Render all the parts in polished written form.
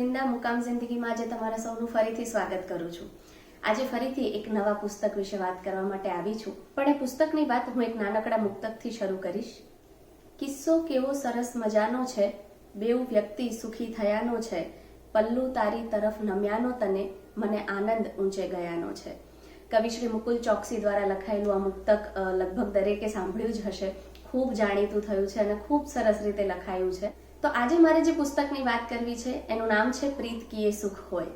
વૃંદા મુકામ જિંદગીમાં આજે તમારા સૌનું ફરીથી સ્વાગત કરું છું। આજે ફરીથી એક નવા પુસ્તક વિશે વાત કરવા માટે આવી છું, પણ એ પુસ્તકની વાત હું એક નાનકડા મુક્તકથી શરૂ કરીશ। કિસ્સો કેવો સરસ મજાનો છે, બેઉ વ્યક્તિ સુખી થયાનો છે, પલ્લુ તારી તરફ નમ્યાનો તને, મને આનંદ ઊંચે ગયાનો છે। કવિ શ્રી મુકુલ ચોકસી દ્વારા લખાયેલું આ મુક્તક લગભગ દરેકે સાંભળ્યું જ હશે। ખૂબ જાણીતું થયું છે અને ખૂબ સરસ રીતે લખાયું છે। તો આજે મારે જે પુસ્તકની વાત કરવી છે એનું નામ છે પ્રીત કિએ સુખ હોય।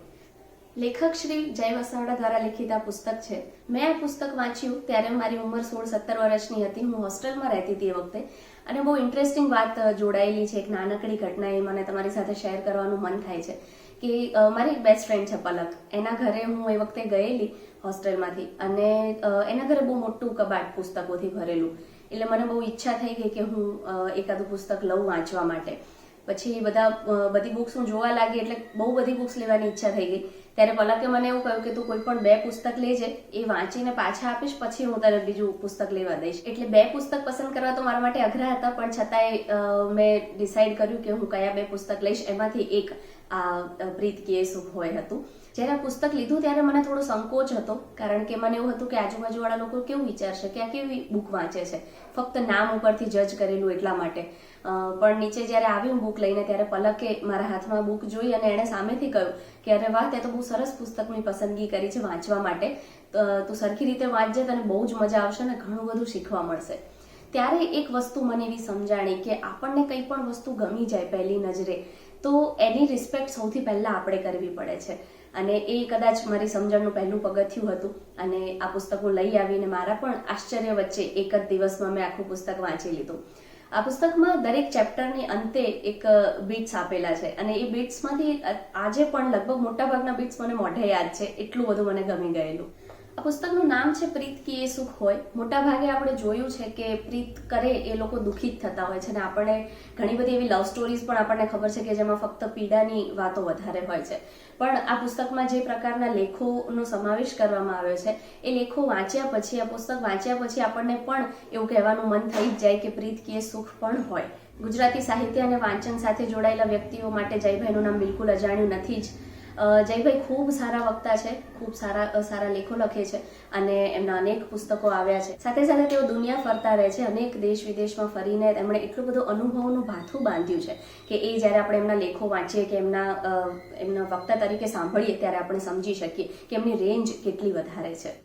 લેખક શ્રી જય વસાવડા દ્વારા લિખિત આ પુસ્તક છે। મેં આ પુસ્તક વાંચ્યું ત્યારે મારી ઉંમર 16-17 વર્ષની હતી। હું હોસ્ટેલમાં રહેતી હતી એ વખતે, અને બહુ ઇન્ટરેસ્ટિંગ વાત જોડાયેલી છે, એક નાનકડી ઘટના એ મને તમારી સાથે શેર કરવાનું મન થાય છે કે મારી બેસ્ટ ફ્રેન્ડ છે પલક, એના ઘરે હું એ વખતે ગયેલી હોસ્ટેલમાંથી, અને એના ઘરે બહુ મોટું કબાટ પુસ્તકોથી ભરેલું, એટલે મને બહુ ઈચ્છા થઈ ગઈ કે હું એકાદું પુસ્તક લઉં વાંચવા માટે। પછી બધી બુક્સ હું જોવા લાગી, એટલે બહુ બધી બુક્સ લેવાની ઈચ્છા થઈ ગઈ। ત્યારે પલકે મને એવું કહ્યું કે તું કોઈ પણ 2 પુસ્તક લેજે, એ વાંચીને પાછા આપીશ, પછી હું તને બીજું પુસ્તક લેવા દઈશ। એટલે 2 પુસ્તક પસંદ કરવા તો મારા માટે અઘરા હતા, પણ છતાંય મેં ડિસાઈડ કર્યું કે હું કયા 2 પુસ્તક લઈશ। એમાંથી એક આ પ્રીત કિએ સુખ હોય હતું। જ્યારે આ પુસ્તક લીધું ત્યારે મને થોડો સંકોચ હતો, કારણ કે મને એવું હતું કે આજુબાજુવાળા લોકો કેવું વિચારશે કે આ કેવી બુક વાંચે છે, ફક્ત નામ ઉપરથી જજ કરેલું એટલા માટે। પણ નીચે જ્યારે આવ્યું બુક લઈને, ત્યારે પલકે મારા હાથમાં બુક જોઈ અને એણે સામેથી કહ્યું કે અરે વાહ, તે તો બહુ સરસ પુસ્તકની પસંદગી કરી છે વાંચવા માટે, તું સરખી રીતે વાંચજે, તને બહુ જ મજા આવશે અને ઘણું બધું શીખવા મળશે। ત્યારે એક વસ્તુ મને એવી સમજાણી કે આપણને કંઈ પણ વસ્તુ ગમી જાય પહેલી નજરે, તો એની રિસ્પેક્ટ સૌથી પહેલાં આપણે કરવી પડે છે, અને એ કદાચ મારી સમજણનું પહેલું પગથિયું હતું। અને આ પુસ્તક હું લઈ આવીને મારા પણ આશ્ચર્ય વચ્ચે એક જ દિવસમાં મેં આખું પુસ્તક વાંચી લીધું। આ પુસ્તકમાં દરેક ચેપ્ટરની અંતે એક બીટ્સ આપેલા છે, અને એ બીટ્સમાંથી આજે પણ લગભગ મોટાભાગના બીટ્સ મને મોઢે યાદ છે, એટલું બધું મને ગમી ગયેલું। આ પુસ્તકનું નામ છે પ્રીત કિએ સુખ હોય। મોટાભાગે આપણે જોયું છે કે પ્રીત કરે એ લોકો દુઃખી જ થતા હોય છે, અને આપણને ઘણી બધી એવી લવ સ્ટોરીઝ પણ આપણને ખબર છે કે જેમાં ફક્ત પીડાની વાતો વધારે હોય છે। પણ આ પુસ્તકમાં જે પ્રકારના લેખોનો સમાવેશ કરવામાં આવ્યો છે, એ લેખો વાંચ્યા પછી, આ પુસ્તક વાંચ્યા પછી આપણને પણ એવું કહેવાનું મન થઈ જ જાય કે પ્રીત કિએ સુખ પણ હોય। ગુજરાતી સાહિત્ય અને વાંચન સાથે જોડાયેલા વ્યક્તિઓ માટે જયભાઈનું નામ બિલકુલ અજાણ્યું નથી જ। જયભાઈ ખૂબ સારા વક્તા છે, ખૂબ સારા લેખો લખે છે, અને એમના અનેક પુસ્તકો આવ્યા છે। સાથે સાથે તેઓ દુનિયા ફરતા રહે છે, અનેક દેશ વિદેશમાં ફરીને તેમણે એટલું બધું અનુભવોનું ભાથું બાંધ્યું છે કે એ જ્યારે આપણે એમના લેખો વાંચીએ કે એમના વક્તા તરીકે સાંભળીએ, ત્યારે આપણે સમજી શકીએ કે એમની રેન્જ કેટલી વધારે છે।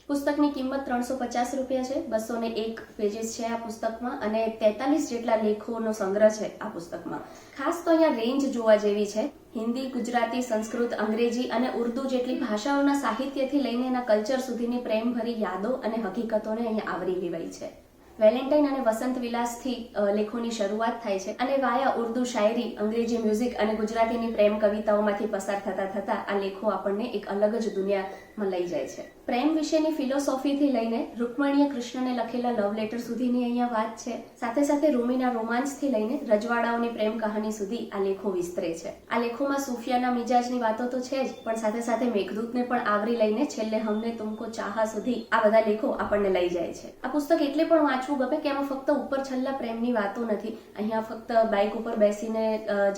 પુસ્તકની કિંમત 350 રૂપિયા છે। 201 પેજીસ છે આ પુસ્તકમાં, અને 43 જેટલા લેખોનો સંગ્રહ છે આ પુસ્તકમાં। ખાસ તો અહીંયા રેન્જ જોવા જેવી છે। હિન્દી, ગુજરાતી, સંસ્કૃત, અંગ્રેજી અને ઉર્દુ જેટલી ભાષાઓના સાહિત્યથી લઈને એના કલ્ચર સુધીની પ્રેમભરી યાદો અને હકીકતોને અહીંયા આવરી લેવાઈ છે। વેલેન્ટાઇન અને વસંત વિલાસથી લેખોની શરૂઆત થાય છે, અને વાયા ઉર્દુ શાયરી, અંગ્રેજી મ્યુઝિક અને ગુજરાતીની પ્રેમ કવિતાઓમાંથી પસાર થતા આ લેખો આપણને એક અલગ જ દુનિયામાં લઈ જાય છે। પ્રેમ વિશેની ફિલોસોફીથી લઈને રૂકમણીએ કૃષ્ણને લખેલા લવ લેટર સુધીની અહીંયા વાત છે। સાથે સાથે રૂમીના રોમાન્સથી લઈને રજવાડાઓની પ્રેમ કહાની સુધી આ લેખો વિસ્તરે છે। આ લેખોમાં સૂફિયાના મિજાજની વાતો તો છે જ, પણ સાથે સાથે મેઘદૂતને પણ આવરી લઈને છેલ્લે હમને તુમકો ચાહા સુધી આ બધા લેખો આપણને લઈ જાય છે। આ પુસ્તક એટલે પણ વાંચવું ગમે કે આમાં ફક્ત ઉપર છલ્લા પ્રેમની વાતો નથી, અહીંયા ફક્ત બાઇક ઉપર બેસીને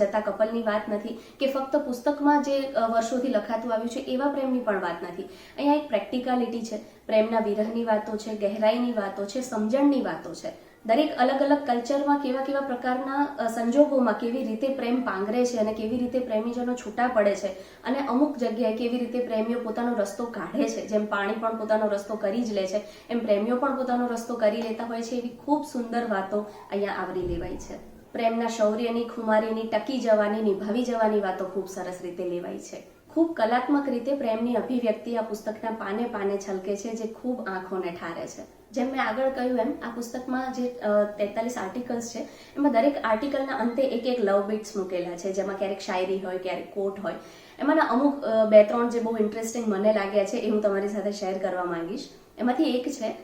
જતા કપલની વાત નથી, કે ફક્ત પુસ્તકમાં જે વર્ષોથી લખાતું આવ્યું છે એવા પ્રેમની પણ વાત નથી। અહીંયા એક પ્રેક્ટિકાલિટી છે, પ્રેમના વિરહની વાતો છે, ગહેરાઈની વાતો છે, સમજણની વાતો છે। દરેક અલગ અલગ કલ્ચરમાં કેવા પ્રકારના સંજોગોમાં કેવી રીતે પ્રેમ પાંગરે છે, અને કેવી રીતે પ્રેમીજનો છૂટા પડે છે, અને અમુક જગ્યાએ કેવી રીતે પ્રેમીઓ પોતાનો રસ્તો કાઢે છે। જેમ પાણી પણ પોતાનો રસ્તો કરી જ લે છે, એમ પ્રેમીઓ પણ પોતાનો રસ્તો કરી લેતા હોય છે। એવી ખૂબ સુંદર વાતો અહીંયા આવરી લેવાઈ છે। પ્રેમના શૌર્યની, ખુમારીની, ટકી જવાની, નિભાવી જવાની વાતો ખૂબ સરસ રીતે લેવાઈ છે। ખૂબ કલાત્મક રીતે પ્રેમની અભિવ્યક્તિ આ પુસ્તકના પાને પાને છલકે છે, જે ખૂબ આંખોને ઠારે છે। જેમ મેં આગળ કહ્યું એમ, આ પુસ્તકમાં જે 43 આર્ટિકલ્સ છે, એમાં દરેક આર્ટિકલના અંતે એક લવ બીટ્સ મૂકેલા છે, જેમાં ક્યારેક શાયરી હોય, ક્યારેક કોટ હોય। એમાંના અમુક 2-3 જે બહુ ઇન્ટરેસ્ટિંગ મને લાગ્યા છે, એ હું તમારી સાથે શેર કરવા માંગીશ। એમાંથી એક છે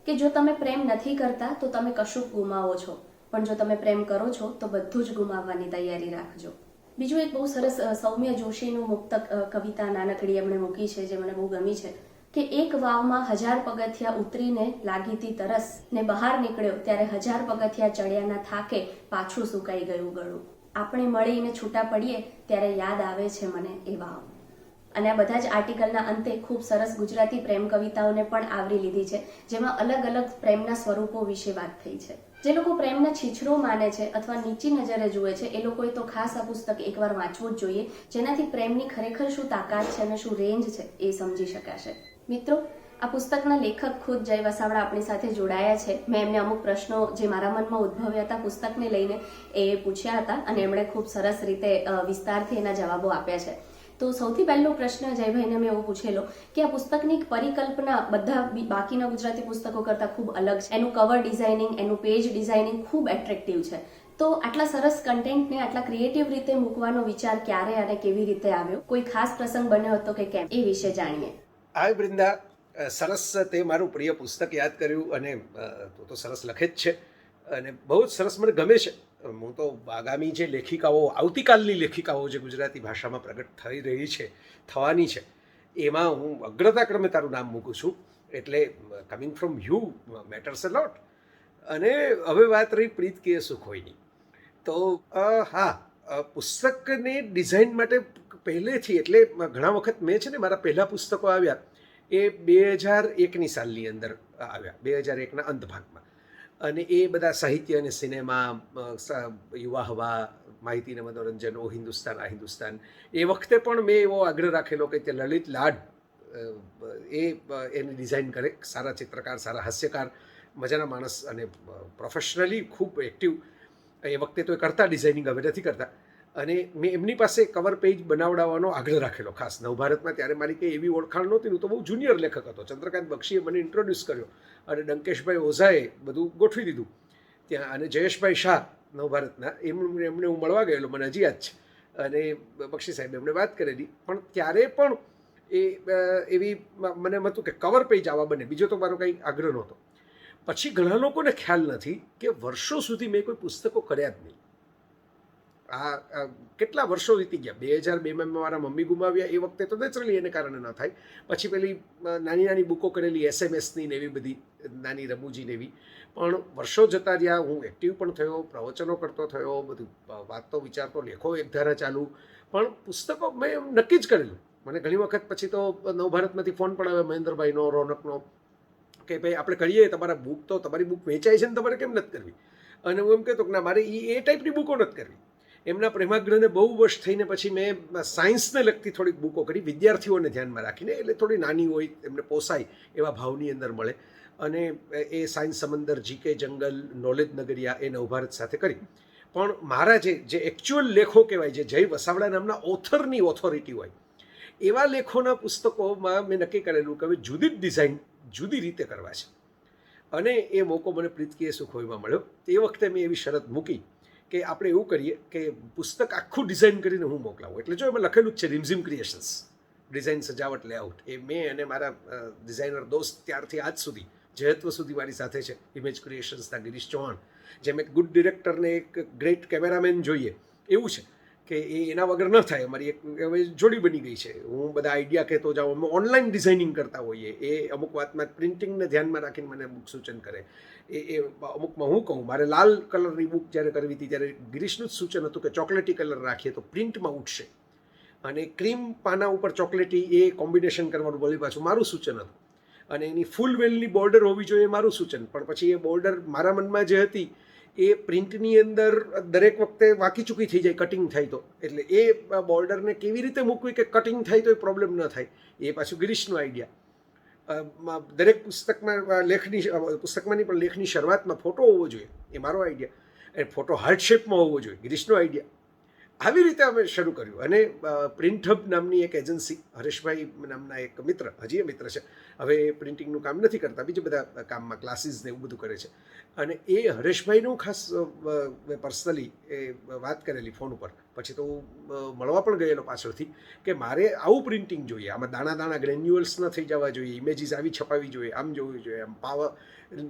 કે જો તમે પ્રેમ નથી કરતા તો તમે કશુંક ગુમાવો છો, પણ જો તમે પ્રેમ કરો છો તો બધું જ ગુમાવવાની તૈયારી રાખજો। બીજું એક બહુ સરસ સૌમ્ય જોશીનું મુક્તક કવિતા નાનકડી એમણે મૂકી છે, જે મને બહુ ગમી છે કે એક વાવમાં 1000 પગથિયા ઉતરીને લાગીતી તરસ, ને બહાર નીકળ્યો ત્યારે 1000 પગથિયા ચડ્યાના થાકે પાછું સુકાઈ ગયું ગળું। આપણે મળીને છૂટા પડીએ ત્યારે યાદ આવે છે મને એવા. અને આ બધા જ આર્ટિકલના અંતે ખૂબ સરસ ગુજરાતી પ્રેમ કવિતાઓને પણ આવરી લીધી છે, જેમાં અલગ અલગ પ્રેમના સ્વરૂપો વિશે વાત થઈ છે. જે લોકો પ્રેમના છીછરો માને છે અથવા નીચી નજરે જુએ છે એ લોકોએ તો ખાસ આ પુસ્તક એકવાર વાંચવું જ જોઈએ, જેનાથી પ્રેમની ખરેખર શું તાકાત છે અને શું રેન્જ છે એ સમજી શકાશે. મિત્રો, આ પુસ્તકના લેખક ખુદ જય વસાવડા આપણી સાથે જોડાયા છે. મેં એમને અમુક પ્રશ્નો જે મારા મનમાં ઉદ્ભવ્યા હતા પુસ્તકને લઈને એ પૂછ્યા હતા અને એમણે ખૂબ સરસ રીતે વિસ્તારથી એના જવાબો આપ્યા છે. તો સૌથી પહેલો પ્રશ્ન જયભાઈને મેં એવો પૂછેલો કે આ પુસ્તકની પરિકલ્પના બધા બાકીના ગુજરાતી પુસ્તકો કરતાં ખૂબ અલગ છે. એનું કવર ડિઝાઇનિંગ, એનું પેજ ડિઝાઇનિંગ ખૂબ એટ્રેક્ટિવ છે. તો આટલા સરસ કન્ટેન્ટને આટલા ક્રિએટિવ રીતે મૂકવાનો વિચાર ક્યારે અને કેવી રીતે આવ્યો? કોઈ ખાસ પ્રસંગ બન્યો હતો કે કેમ? એ વિશે જાણીએ. આ વૃંદા, સરસ તે મારું પ્રિય પુસ્તક યાદ કર્યું અને તું તો સરસ લખે જ છે અને બહુ જ સરસ મને ગમે છે. હું તો આગામી જે લેખિકાઓ, આવતીકાલની લેખિકાઓ જે ગુજરાતી ભાષામાં પ્રગટ થઈ રહી છે, થવાની છે, એમાં હું અગ્રતાક્રમે તારું નામ મૂકું છું. એટલે કમિંગ ફ્રોમ યુ મેટર્સ અ લોટ. અને હવે વાત રહી પ્રીત કે સુખ હોયની, તો હા, પુસ્તકની ડિઝાઇન માટે પહેલેથી, એટલે ઘણા વખત મેં છે ને મારા પહેલાં પુસ્તકો આવ્યા એ 2001ની સાલની અંદર આવ્યા, 2001ના અંત ભાગમાં. અને એ બધા સાહિત્ય અને સિનેમા, યુવા હવા, માહિતી અને મનોરંજન, ઓ હિન્દુસ્તાન આ હિન્દુસ્તાન, એ વખતે પણ મેં એવો આગ્રહ રાખેલો કે તે લલિત લાડ એની ડિઝાઇન કરે. સારા ચિત્રકાર, સારા હાસ્યકાર, મજાના માણસ અને પ્રોફેશનલી ખૂબ એક્ટિવ. એ વખતે તો એ કરતા ડિઝાઇનિંગ, હવે નથી કરતા. અને મેં એમની પાસે કવર પેજ બનાવડાવવાનો આગ્રહ રાખેલો ખાસ. નવભારતમાં ત્યારે મારી કંઈ એવી ઓળખાણ નહોતી, હું તો બહુ જુનિયર લેખક હતો. ચંદ્રકાંત બક્ષીએ મને ઇન્ટ્રોડ્યુસ કર્યો અને ડંકેશભાઈ ઓઝાએ બધું ગોઠવી દીધું ત્યાં. અને જયેશભાઈ શાહ નવભારતના, એમને હું મળવા ગયેલો, મને હજી યાદ છે. અને બક્ષી સાહેબ એમણે વાત કરેલી, પણ ત્યારે પણ એ એવી મને એમ હતું કે કવર પેજ આવા બને, બીજો તો મારો કંઈ આગ્રહ નહોતો. પછી ઘણા લોકોને ખ્યાલ નથી કે વર્ષો સુધી મેં કોઈ પુસ્તકો કર્યા જ નહીં. આ કેટલા વર્ષો વીતી ગયા. 2002માં મારા મમ્મી ગુમાવ્યા, એ વખતે તો નેચરલી એને કારણે ન થાય. પછી પેલી નાની નાની બુકો કરેલી, SMS ની ને એવી બધી નાની રમૂજી ને એવી. પણ વર્ષો જતા રહ્યા, હું એક્ટિવ પણ થયો, પ્રવચનો કરતો થયો, બધું વાતો વિચારતો, લેખો એક ધારા ચાલુ. પણ પુસ્તકો મેં નક્કી જ કરેલું. મને ઘણી વખત પછી તો નવભારતમાંથી ફોન પણ આવે મહેન્દ્રભાઈનો, રોનકનો, કે ભાઈ આપણે કરીએ, તમારી બુક વેચાય છે ને તમારે કેમ નથી કરવી? અને હું એમ કહેતો કે ના, મારે એ ટાઈપની બુકો નથી કરવી. એમના પ્રેમાગ્રહને બહુ વશ થઈને પછી મેં સાયન્સને લગતી થોડીક બુકો કરી, વિદ્યાર્થીઓને ધ્યાનમાં રાખીને. એટલે થોડી નાની હોય, એમને પોસાય એવા ભાવની અંદર મળે. અને એ સાયન્સ સમંદર, જીકે જંગલ, નોલેજ નગરિયા એ નવભારત સાથે કરી. પણ મારા જે એકચ્યુઅલ લેખો કહેવાય, જે જય વસાવડા નામના ઓથરની ઓથોરિટી હોય, એવા લેખોના પુસ્તકોમાં મેં નક્કી કરેલું કે હવે જુદી જ ડિઝાઇન, જુદી રીતે કરવા છે. અને એ મોકો મને પ્રીત કે સુખ હોયમાં મળ્યો. એ વખતે મેં એવી શરત મૂકી કે આપણે એવું કરીએ કે પુસ્તક આખું ડિઝાઇન કરીને હું મોકલાવું. એટલે જો એમાં લખેલું જ છે રિમઝિમ ક્રિએશન્સ, ડિઝાઇન, સજાવટ, લેઆઉટ. એ મેં અને મારા ડિઝાઇનર દોસ્ત ત્યારથી આજ સુધી, જયત્વ સુધી મારી સાથે છે, ઇમેજ ક્રિએશન્સના ગિરીશ ચૌહાણ. જેમ એક ગુડ ડિરેક્ટરને એક ગ્રેટ કેમેરામેન જોઈએ, એવું છે કે એના વગર ન થાય. અમારી એક હવે જોડી બની ગઈ છે. હું બધા આઈડિયા કહેતો જાઉં, અમે ઓનલાઈન ડિઝાઇનિંગ કરતા હોઈએ. એ અમુક વાતમાં પ્રિન્ટિંગને ધ્યાનમાં રાખીને મને અમુક સૂચન કરે. એ અમુકમાં હું કહું, મારે લાલ કલરની બુક જ્યારે કરવી હતી ત્યારે ગિરીશનું જ સૂચન હતું કે ચોકલેટી કલર રાખીએ તો પ્રિન્ટમાં ઉઠશે. અને ક્રીમ પાના ઉપર ચોકલેટી એ કોમ્બિનેશન કરવાનું બોલી પાછું મારું સૂચન હતું. અને એની ફૂલ વેલની બોર્ડર હોવી જોઈએ મારું સૂચન. પણ પછી એ બોર્ડર મારા મનમાં જે હતી એ પ્રિન્ટની અંદર દરેક વખતે વાંકી ચૂકી થઈ જાય કટિંગ થાય તો. એટલે એ બોર્ડરને કેવી રીતે મૂકવી કે કટિંગ થાય તો એ પ્રોબ્લેમ ન થાય, એ પાછું ગિરીશનો આઈડિયા. દરેક પુસ્તકમાંની પણ લેખની શરૂઆતમાં ફોટો હોવો જોઈએ, એ મારો આઈડિયા. એ ફોટો હાર્ટ શેપમાં હોવો જોઈએ, ગિરીશનો આઈડિયા. આવી રીતે અમે શરૂ કર્યું. અને પ્રિન્ટ હબ નામની એક એજન્સી, હરેશભાઈ નામના એક મિત્ર, હજી એ મિત્ર છે, હવે પ્રિન્ટિંગનું કામ નથી કરતા, બીજા બધા કામમાં ક્લાસીસ ને એવું બધું કરે છે. અને એ હરેશભાઈનું ખાસ પર્સનલી એ વાત કરેલી ફોન ઉપર. પછી તો હું મળવા પણ ગયેલો પાછળથી કે મારે આવું પ્રિન્ટિંગ જોઈએ, આમાં દાણા દાણા ગ્રેન્યુઅલ્સ ન થઈ જવા જોઈએ, ઇમેજીસ આવી છપાવી જોઈએ, આમ જોવી જોઈએ, આમ પાવર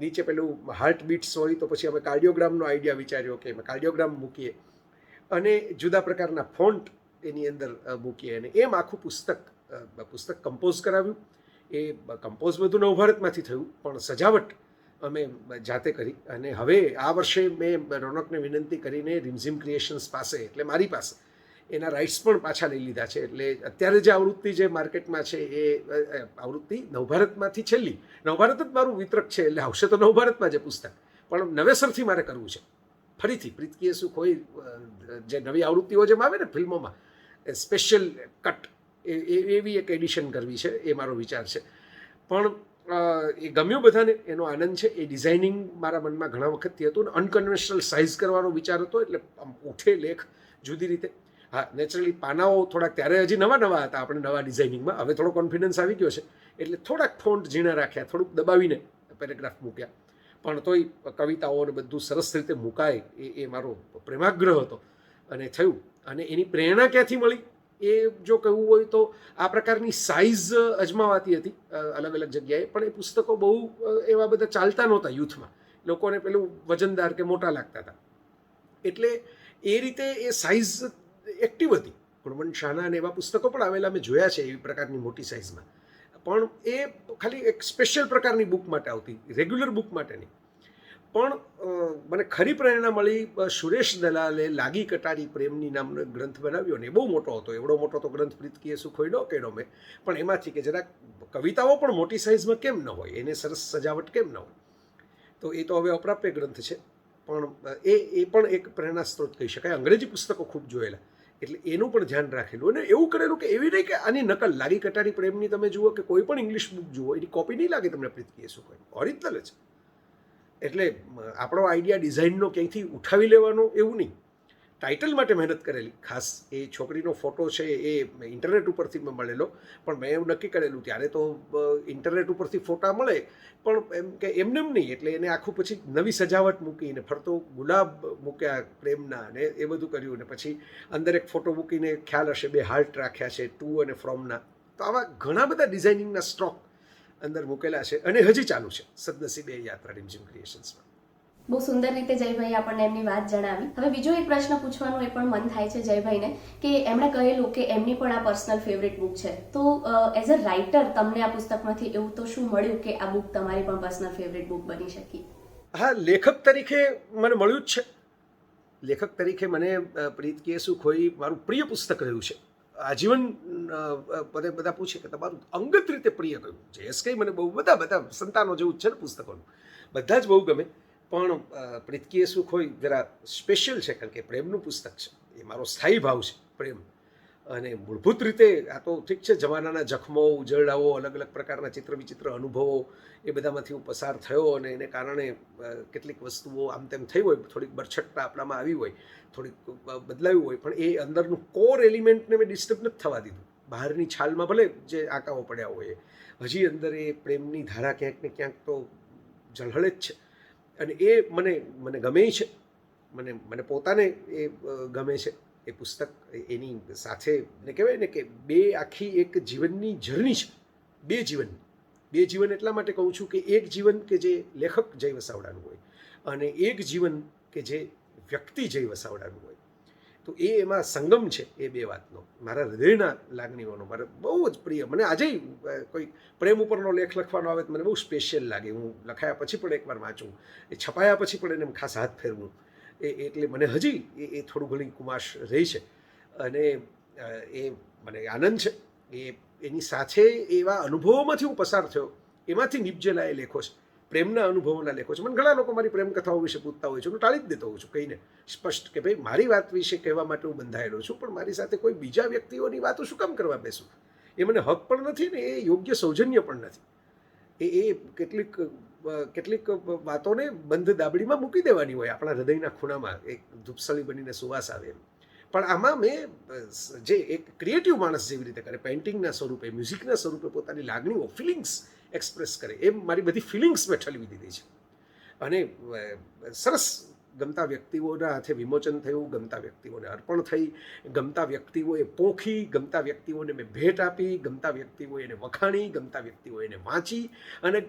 નીચે પેલું હાર્ટ બીટ્સ હોય તો પછી અમે કાર્ડિયોગ્રામનો આઈડિયા વિચાર્યો કે અમે કાર્ડિયોગ્રામ મૂકીએ અને જુદા પ્રકારના ફોન્ટ એની અંદર મૂકીએ. અને એમ આખું પુસ્તક કમ્પોઝ કરાવ્યું. એ કમ્પોઝ બધું નવભારતમાંથી થયું, પણ સજાવટ અમે જાતે કરી. અને હવે આ વર્ષે મેં રોનકને વિનંતી કરીને રિમઝિમ ક્રિએશન્સ પાસે, એટલે મારી પાસે એના રાઇટ્સ પણ પાછા લઈ લીધા છે. એટલે અત્યારે જે આવૃત્તિ જે માર્કેટમાં છે એ આવૃત્તિ નવભારતમાંથી છેલ્લી, નવભારત જ મારું વિતરક છે એટલે આવશે તો નવભારતમાં જે પુસ્તક, પણ નવેસરથી મારે કરવું છે ફરીથી. પ્રીત કિએ સુખ હોય જે નવી આવૃત્તિઓ જેમ આવે ને ફિલ્મોમાં સ્પેશિયલ કટ, એવી એક એડિશન કરવી છે, એ મારો વિચાર છે. પણ એ ગમ્યું બધાને, એનો આનંદ છે. એ ડિઝાઇનિંગ મારા મનમાં ઘણા વખતથી હતું ને અનકન્વેન્શનલ સાઇઝ કરવાનો વિચાર હતો, એટલે આમ ઉઠે લેખ જુદી રીતે. હા, નેચરલી પાનાઓ થોડાક ત્યારે હજી નવા હતા આપણે નવા ડિઝાઇનિંગમાં, હવે થોડો કોન્ફિડન્સ આવી ગયો છે એટલે થોડાક ફોન્ટ ઝીણા રાખ્યા, થોડુંક દબાવીને પેરેગ્રાફ મૂક્યા. પણ તોય કવિતાઓ ને બધું સરસ રીતે મુકાય એ મારો પ્રેમાગ્રહ હતો અને થયું. અને એની પ્રેરણા ક્યાંથી મળી એ જો કહેવું હોય તો આ પ્રકારની સાઇઝ અજમાવાતી હતી અલગ અલગ જગ્યાએ, પણ એ પુસ્તકો બહુ એવા બધા ચાલતા નહોતા યુથમાં, લોકોને પેલું વજનદાર કે મોટા લાગતા હતા. એટલે એ રીતે એ સાઇઝ એક્ટિવ હતી. ગુણવંત શાહના અને એવા પુસ્તકો પણ આવેલા મેં જોયા છે એવી પ્રકારની મોટી સાઇઝમાં, પણ એ ખાલી એક સ્પેશિયલ પ્રકારની બુક માટે આવતી, રેગ્યુલર બુક માટે નહીં. પણ મને ખરી પ્રેરણા મળી સુરેશ દલાલે લાગી કટારી પ્રેમની નામનો ગ્રંથ બનાવ્યો ને, એ બહુ મોટો હતો. એવડો મોટો તો ગ્રંથ પ્રીત કિએ સુખ હોય ન કેળો મેં, પણ એમાંથી કે જરાક કવિતાઓ પણ મોટી સાઇઝમાં કેમ ન હોય, એને સરસ સજાવટ કેમ ન હોય. તો એ તો હવે અપ્રાપ્ય ગ્રંથ છે, પણ એ પણ એક પ્રેરણા સ્ત્રોત કહી શકાય. અંગ્રેજી પુસ્તકો ખૂબ જોયેલા એટલે એનું પણ ધ્યાન રાખેલું અને એવું કરેલું કે એવી નહીં કે આની નકલ. લાગી કટારી પ્રેમની તમે જુઓ કે કોઈ પણ ઇંગ્લિશ બુક જુઓ, એની કોપી નહીં લાગે તમને પ્રીત કિએ સુખ હોય, ઓરિજિનલ જ. એટલે આપણો આઈડિયા ડિઝાઇનનો ક્યાંયથી ઉઠાવી લેવાનો એવું નહીં. ટાઇટલ માટે મહેનત કરેલી ખાસ. એ છોકરીનો ફોટો છે એ ઇન્ટરનેટ ઉપરથી મેં મળેલો, પણ મેં એવું નક્કી કરેલું ત્યારે તો ઇન્ટરનેટ ઉપરથી ફોટા મળે પણ એમ કે એમને નહીં, એટલે એને આખું પછી નવી સજાવટ મૂકીને ફરતો ગુલાબ મૂક્યા પ્રેમના ને એ બધું કર્યું. ને પછી અંદર એક ફોટો મૂકીને ખ્યાલ હશે 2 હાર્ટ રાખ્યા છે ટુ અને ફ્રોમના. તો આવા ઘણા બધા ડિઝાઇનિંગના સ્ટ્રોક અંદર મૂકેલા છે અને હજી ચાલુ છે સદનસીબે યાત્રા રિમઝિમ ક્રિએશન્સમાં. બહુ સુંદર રીતે જયભાઈ આપણને એમની વાત જણાવી. હવે બીજો એક પ્રશ્ન પૂછવાનું એ પણ મન થાય છે જયભાઈને કે એમણે કહેલું કે એમની પણ આ પર્સનલ ફેવરેટ બુક છે. તો એઝ અ રાઇટર તમને આ પુસ્તકમાંથી એવું તો શું મળ્યું કે આ બુક તમારી પણ પર્સનલ ફેવરેટ બુક બની શકી? હા, લેખક તરીકે મને મળ્યું જ છે. લેખક તરીકે મને પ્રીત કિએ સુખ હોય મારું પ્રિય પુસ્તક રહ્યું છે આજીવન. બધા પૂછે કે તમારું અંગત રીતે પ્રિય કયું છે? એસ કંઈ મને બહુ બધા સંતાનો જેવું જ છે ને પુસ્તકોનું, બધા જ બહુ ગમે. પણ પ્રીત કિએ સુખ હોય જરા સ્પેશિયલ છે કારણ કે પ્રેમનું પુસ્તક છે. એ મારો સ્થાયી ભાવ છે પ્રેમ. અને મૂળભૂત રીતે આ તો ઠીક છે, જમાનાના જખમો, ઉજરડાઓ, અલગ અલગ પ્રકારના ચિત્ર વિચિત્ર અનુભવો, એ બધામાંથી હું પસાર થયો અને એને કારણે કેટલીક વસ્તુઓ આમ તેમ થઈ હોય, થોડીક બરછટતા આપણામાં આવી હોય, થોડીક બદલાયું હોય, પણ એ અંદરનું કોર એલિમેન્ટને મેં ડિસ્ટર્બ નથી થવા દીધું. બહારની છાલમાં ભલે જે આંકાઓ પડ્યા હોય, હજી અંદર એ પ્રેમની ધારા ક્યાંક ને ક્યાંક તો ઝળહળે જ છે. અને એ મને ગમે છે, મને પોતાને એ ગમે છે એ પુસ્તક. એની સાથે ને કહેવાય ને કે બે આખી એક જીવનની જર્ની છે. બે જીવન એટલા માટે કહું છું કે એક જીવન કે જે લેખક જય વસાવડાનું હોય અને એક જીવન કે જે વ્યક્તિ જય વસાવડાનું હોય. તો એ એમાં સંગમ છે એ બે વાતનો. મારા હૃદયના લાગણીઓનો મારે બહુ જ પ્રિય. મને આજે કોઈ પ્રેમ ઉપરનો લેખ લખવાનો આવે તો મને બહુ સ્પેશિયલ લાગે. હું લખાયા પછી પણ એકવાર વાંચું, એ છપાયા પછી પણ એને ખાસ હાથ ફેરવું. એટલે મને હજી એ થોડું ઘણી કુમાશ રહી છે અને એ મને આનંદ છે. એની સાથે એવા અનુભવોમાંથી હું પસાર થયો, એમાંથી નિપજેલા એ લેખો છે, પ્રેમના અનુભવોના લેખો છે. મને ઘણા લોકો મારી પ્રેમ કથાઓ વિશે પૂછતા હોય છે, હું ટાળી જ દેતો હોઉં છું કહીને સ્પષ્ટ કે ભાઈ મારી વાત વિશે કહેવા માટે હું બંધાયેલો છું, પણ મારી સાથે કોઈ બીજા વ્યક્તિઓની વાતો શું કામ કરવા બેસું? એ મને હક પણ નથી ને એ યોગ્ય સૌજન્ય પણ નથી. એ કેટલીક વાતોને બંધ દાબડીમાં મૂકી દેવાની હોય આપણા હૃદયના ખૂણામાં, એક ધૂપસળી બનીને સુવાસ આવે એમ. પણ આમાં મેં જે એક ક્રિએટિવ માણસ જેવી રીતે કરે, પેઇન્ટિંગના સ્વરૂપે, મ્યુઝિકના સ્વરૂપે પોતાની લાગણીઓ, ફિલિંગ્સ એક્સપ્રેસ કરે, એમ મારી બધી ફિલિંગ્સ મેં ઠલવી દીધી છે. અને સરસ ગમતા વ્યક્તિઓના હાથે વિમોચન થયું, ગમતા વ્યક્તિઓને અર્પણ થઈ, ગમતા વ્યક્તિઓએ પોંખી, ગમતા વ્યક્તિઓને મેં ભેટ આપી, ગમતા વ્યક્તિઓએ એને વખાણી, ગમતા વ્યક્તિઓએ એને વાંચી અને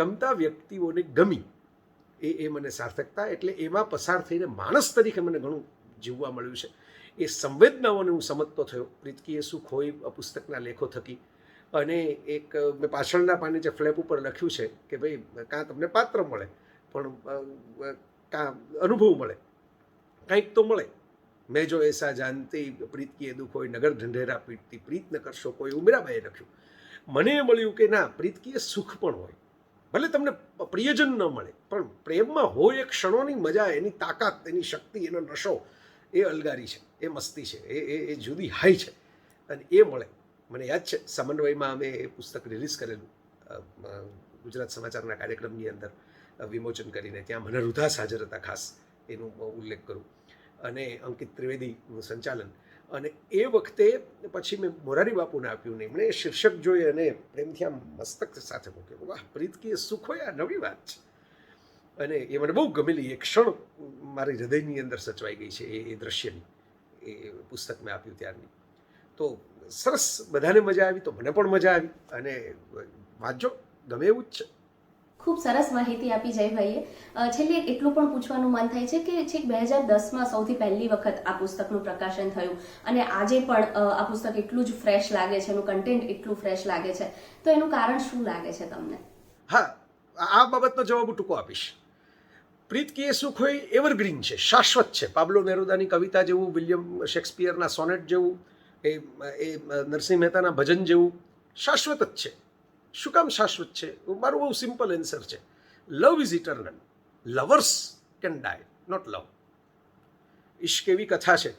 ગમતા વ્યક્તિઓને ગમી. એ મને સાર્થકતા. એટલે એમાં પસાર થઈને માણસ તરીકે મને ઘણું જીવવા મળ્યું છે. એ સંવેદનાઓને હું સમજતો થયો પ્રીત કિએ સુખ હોય પુસ્તકના લેખો થકી. અને એક મેં પાછળના પાને જે ફ્લેપ ઉપર લખ્યું છે કે ભાઈ કાં તમને પાત્ર મળે પણ કાં અનુભવ મળે, કંઈક તો મળે. મેં જો એસા જાનતી પ્રીત કી દુઃખ હોય નગર ઢંઢેરા પીટતી પ્રીત ન કરશો કોઈ, એવું મીરાબાઈએ લખ્યું. મને એ મળ્યું કે ના, પ્રીત કી સુખ પણ હોય, ભલે તમને પ્રિયજન ન મળે પણ પ્રેમમાં હોય એ ક્ષણોની મજા, એની તાકાત, એની શક્તિ, એનો નશો, એ અલગારી છે, એ મસ્તી છે, એ જુદી હાઈ છે, અને એ મળે. મને યાદ છે સમન્વયમાં અમે એ પુસ્તક રિલીઝ કરેલું ગુજરાત સમાચારના કાર્યક્રમની અંદર વિમોચન કરીને, ત્યાં મને રુધાસ હાજર હતા, ખાસ એનું ઉલ્લેખ કરું, અને અંકિત ત્રિવેદીનું સંચાલન. અને એ વખતે પછી મેં મોરારી બાપુને આપ્યું ને એમણે શીર્ષક જોઈ અને પ્રેમથી આમ મસ્તક સાથે મૂક્યો, વાહ, પ્રીત કી સુખ હોય, આ નવી વાત છે. અને એ મને બહુ ગમેલી, એ ક્ષણ મારી હૃદયની અંદર સચવાઈ ગઈ છે એ દ્રશ્યની. એ પુસ્તક મેં આપ્યું ત્યારની. તો સરસ, બધાને મજા આવી, તો મને પણ મજા આવી, અને વાંચજો, ગમે એવું જ છે. ખૂબ સરસ માહિતી આપી જયભાઈએ. છેલ્લે એટલું પણ પૂછવાનું મન થાય છે કે છેક 2010માં સૌથી પહેલી વખત આ પુસ્તકનું પ્રકાશન થયું, અને આજે પણ આ પુસ્તક એટલું જ ફ્રેશ લાગે છે, એનું કન્ટેન્ટ એટલું ફ્રેશ લાગે છે, તો એનું કારણ શું લાગે છે તમને? હા, આ બાબતનો જવાબ ટૂંકો આપીશ. પ્રીત કી સુખ હોય એવરગ્રીન છે, શાશ્વત છે. પાબ્લો નેરુદાની કવિતા જેવું, વિલિયમ શેક્સપિયરના સોનેટ જેવું, એ નરસિંહ મહેતાના ભજન જેવું શાશ્વત જ છે. શું કામ શાશ્વત છે? મારું બહુ સિમ્પલ એન્સર છે. Love is eternal. Lovers can die, not love. ઇશ્ક એવી કથા છે,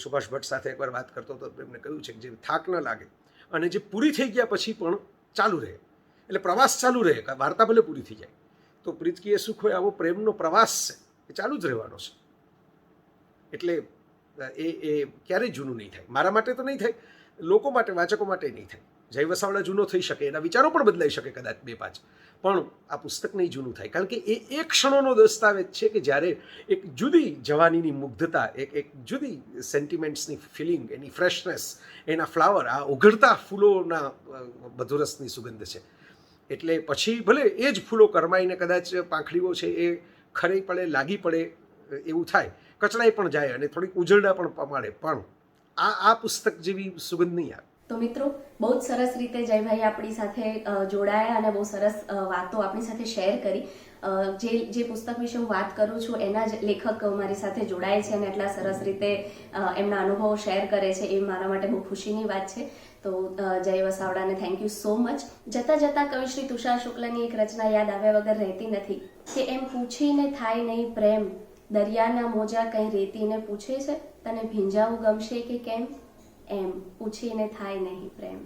સુભાષ ભટ્ટ સાથે એકવાર વાત કરતો હતો, એમને કહ્યું છે કે જે થાક ન લાગે અને જે પૂરી થઈ ગયા પછી પણ ચાલુ રહે, એટલે પ્રવાસ ચાલુ રહે, વાર્તા ભલે પૂરી થઈ જાય. તો પ્રીત કી સુખ હોય આવો પ્રેમનો પ્રવાસ છે, એ ચાલુ જ રહેવાનો છે. એટલે એ ક્યારેય જૂનું નહીં થાય. મારા માટે તો નહીં થાય, લોકો માટે, વાચકો માટે નહીં થાય. જય વસાવડા જૂનો થઈ શકે, એના વિચારો પણ બદલાઈ શકે કદાચ 2-5, પણ આ પુસ્તક નહીં જૂનું થાય, કારણ કે એ ક્ષણોનો દસ્તાવેજ છે કે જ્યારે એક જુદી જવાનીની મુગ્ધતા, એક જુદી સેન્ટિમેન્ટ્સની ફિલિંગ, એની ફ્રેશનેસ, એના ફ્લાવર, આ ઉઘડતા ફૂલોના મધુરસની સુગંધ છે. એટલે પછી ભલે એ જ ફૂલો કરમાઈને કદાચ પાંખડીઓ છે એ ખરી પડે, લાગી પડે, એવું થાય, કચડાઈ પણ જાય અને થોડીક ઉજળડા પણ પમાડે, પણ આ પુસ્તક જેવી સુગંધ નહીં આવે. તો મિત્રો, બહુ જ સરસ રીતે જયભાઈ આપણી સાથે જોડાયા અને બહુ સરસ વાતો આપણી સાથે શેર કરી. જે પુસ્તક વિશે હું વાત કરું છું એના જ લેખક મારી સાથે જોડાય છે અને એટલા સરસ રીતે એમના અનુભવો શેર કરે છે, એ મારા માટે બહુ ખુશીની વાત છે. તો જય વસાવડાને થેન્ક યુ સો મચ. જતા જતા કવિશ્રી તુષાર શુક્લની એક રચના યાદ આવ્યા વગર રહેતી નથી કે એમ પૂછીને થાય નહીં પ્રેમ, દરિયાના મોજા કંઈ રેતીને પૂછે છે, તને ભીંજાવું ગમશે કે કેમ, એમ પૂછીને થાય નહીં પ્રેમ.